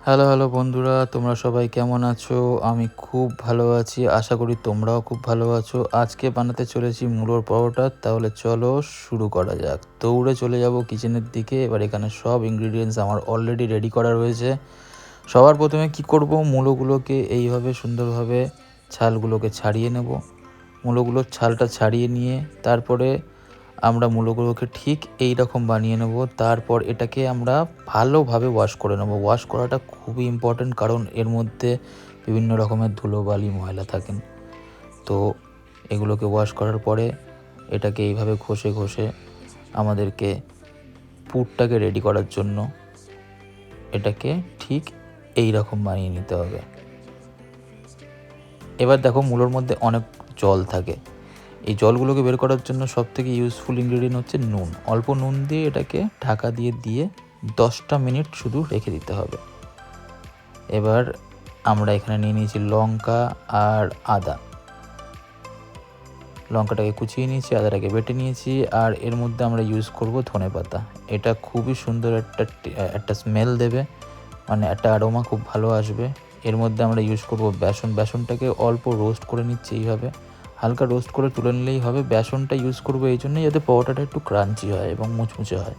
Hello hello বন্ধুরা, তোমরা সবাই কেমন আছো? আমি খুব ভালো আছি, আশা করি তোমরাও খুব ভালো আছো। আজকে বানাতে চলেছি মূলোর পরোটা। তাহলে চলো শুরু করা যাক। দৌড়ে চলে যাব কিচেনের দিকে। এবার এখানে সব ইনগ্রিডিয়েন্টস আমার অলরেডি রেডি করা রয়েছে। সবার প্রথমে কি করব, মূলোগুলোকে এইভাবে সুন্দরভাবে ছালগুলোকে ছাড়িয়ে নেব। মূলোগুলোর ছালটা ছাড়িয়ে নিয়ে তারপরে আমরা মূলোগুলোকে ঠিক এই রকম বানিয়ে নেব। তারপর এটাকে আমরা ভালোভাবে ওয়াশ করে নেব। ওয়াশ করাটা খুবই ইম্পর্ট্যান্ট, কারণ এর মধ্যে বিভিন্ন রকমের ধুলোবালি ময়লা থাকেন। তো এগুলোকে ওয়াশ করার পরে এটাকে এইভাবে ঘষে ঘষে আমাদেরকে পুরটাকে রেডি করার জন্য এটাকে ঠিক এই রকম বানিয়ে নিতে হবে। এবার দেখো, মূলোর মধ্যে অনেক জল থাকে। এই জলগুলোকে বের করার জন্য সবথেকে ইউজফুল ইনগ্রেডিয়েন্ট হচ্ছে নুন। অল্প নুন দিয়ে এটাকে ঢাকা দিয়ে 10টা মিনিট শুধু রেখে দিতে হবে। এবার আমরা এখানে নিয়ে নিয়েছি লঙ্কা আর আদা। লঙ্কাটাকে কুচিয়ে নিয়েছি, আদাটাকে বেটে নিয়েছি, আর এর মধ্যে আমরা ইউজ করব ধনেপাতা। এটা খুবই সুন্দর একটা স্মেল দেবে, মানে একটা অ্যারোমা খুব ভালো আসবে। এর মধ্যে আমরা ইউজ করব বেসন। বেসনটাকে অল্প রোস্ট করে নিচ্ছি, এইভাবে হালকা রোস্ট করে তুলে নিলেই হবে। বেসনটা ইউজ করব এই জন্যই যাতে পরোটাটা একটু ক্রাঞ্চি হয় এবং মুচমুচে হয়।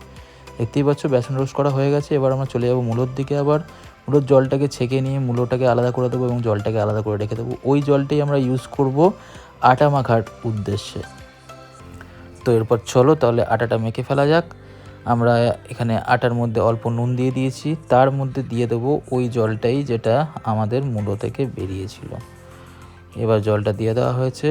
দেখতেই পাচ্ছ বেসন রোস্ট করা হয়ে গেছে। এবার আমরা চলে যাব মূলোর দিকে। আবার মূলোর জলটাকে ছেঁকে নিয়ে মূলোটাকে আলাদা করে দেবো এবং জলটাকে আলাদা করে রেখে দেবো। ওই জলটাই আমরা ইউজ করব আটা মাখার উদ্দেশ্যে। তো এরপর চলো তাহলে আটাটা মেখে ফেলা যাক। আমরা এখানে আটার মধ্যে অল্প নুন দিয়ে দিয়েছি, তার মধ্যে দিয়ে দেবো ওই জলটাই যেটা আমাদের মূলো থেকে বেরিয়েছিল। এবার জলটা দিয়ে দেওয়া হয়েছে।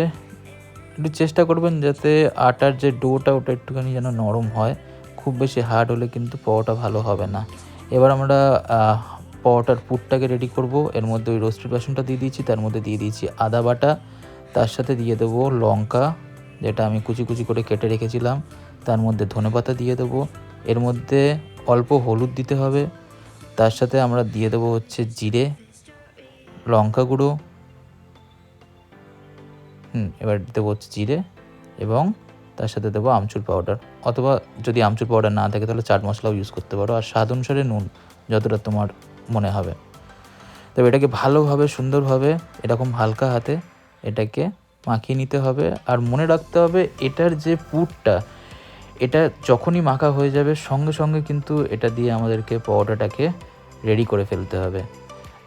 একটু চেষ্টা করবেন যাতে আটার যে ডোটা ওটা একটুখানি যেন নরম হয়। খুব বেশি হার্ড হলে কিন্তু পরোটা ভালো হবে না। এবার আমরা পরোটার পুরটাকে রেডি করব। এর মধ্যে ওই রোস্টেড বেসনটা দিয়ে দিয়েছি, তার মধ্যে দিয়ে দিয়েছি আদা বাটা, তার সাথে দিয়ে দেবো লঙ্কা যেটা আমি কুচি কুচি করে কেটে রেখেছিলাম, তার মধ্যে ধনেপাতা দিয়ে দেবো। এর মধ্যে অল্প হলুদ দিতে হবে, তার সাথে আমরা দিয়ে দেবো হচ্ছে জিরে, লঙ্কা গুঁড়ো, এবার দেবো হচ্ছে জিরে, এবং তার সাথে দেবো আমচুর পাউডার, অথবা যদি আমচুর পাউডার না থাকে তাহলে চাট মশলাও ইউজ করতে পারো। আর স্বাদ অনুসারে নুন যতটা তোমার মনে হবে। তবে এটাকে ভালোভাবে সুন্দরভাবে এরকম হালকা হাতে এটাকে মাখিয়ে নিতে হবে। আর মনে রাখতে হবে এটার যে পুরটা, এটা যখনই মাখা হয়ে যাবে সঙ্গে সঙ্গে কিন্তু এটা দিয়ে আমাদেরকে পরোটাটাকে রেডি করে ফেলতে হবে।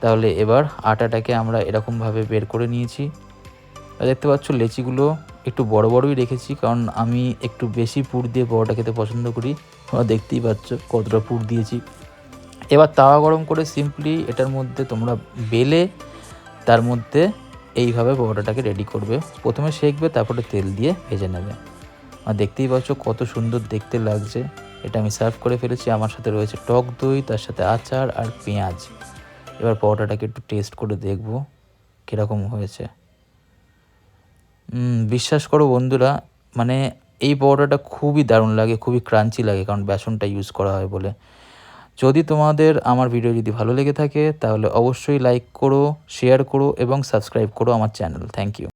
তাহলে এবার আটাটাকে আমরা এরকমভাবে বের করে নিয়েছি। দেখতে পাচ্ছ লেচিগুলো একটু বড় বড়ই রেখেছি, কারণ আমি একটু বেশি পুর দিয়ে পরোটা খেতে পছন্দ করি। তোমরা দেখতেই পাচ্ছ কতটা পুর দিয়েছি। এবার তাওয়া গরম করে সিম্পলি এটার মধ্যে তোমরা বেলে তার মধ্যে এইভাবে পরোটাটাকে রেডি করবে। প্রথমে সেঁকবে, তারপরে তেল দিয়ে ভেজে নেবে। আর দেখতেই পাচ্ছ কত সুন্দর দেখতে লাগছে। এটা আমি সার্ভ করে ফেলেছি। আমার সাথে রয়েছে টক দই, তার সাথে আচার আর পেঁয়াজ। এবার পরোটাটাকে একটু টেস্ট করে দেখব কীরকম হয়েছে। বিশ্বাস করো বন্ধুরা, মানে এই পরোটাটা খুবই দারুণ লাগে, খুবই ক্রাঞ্চি লাগে, কারণ বেসনটা ইউজ করা হয় বলে। যদি তোমাদের আমার ভিডিও যদি ভালো লেগে থাকে তাহলে অবশ্যই লাইক করো, শেয়ার করো এবং সাবস্ক্রাইব করো আমার চ্যানেল। Thank you.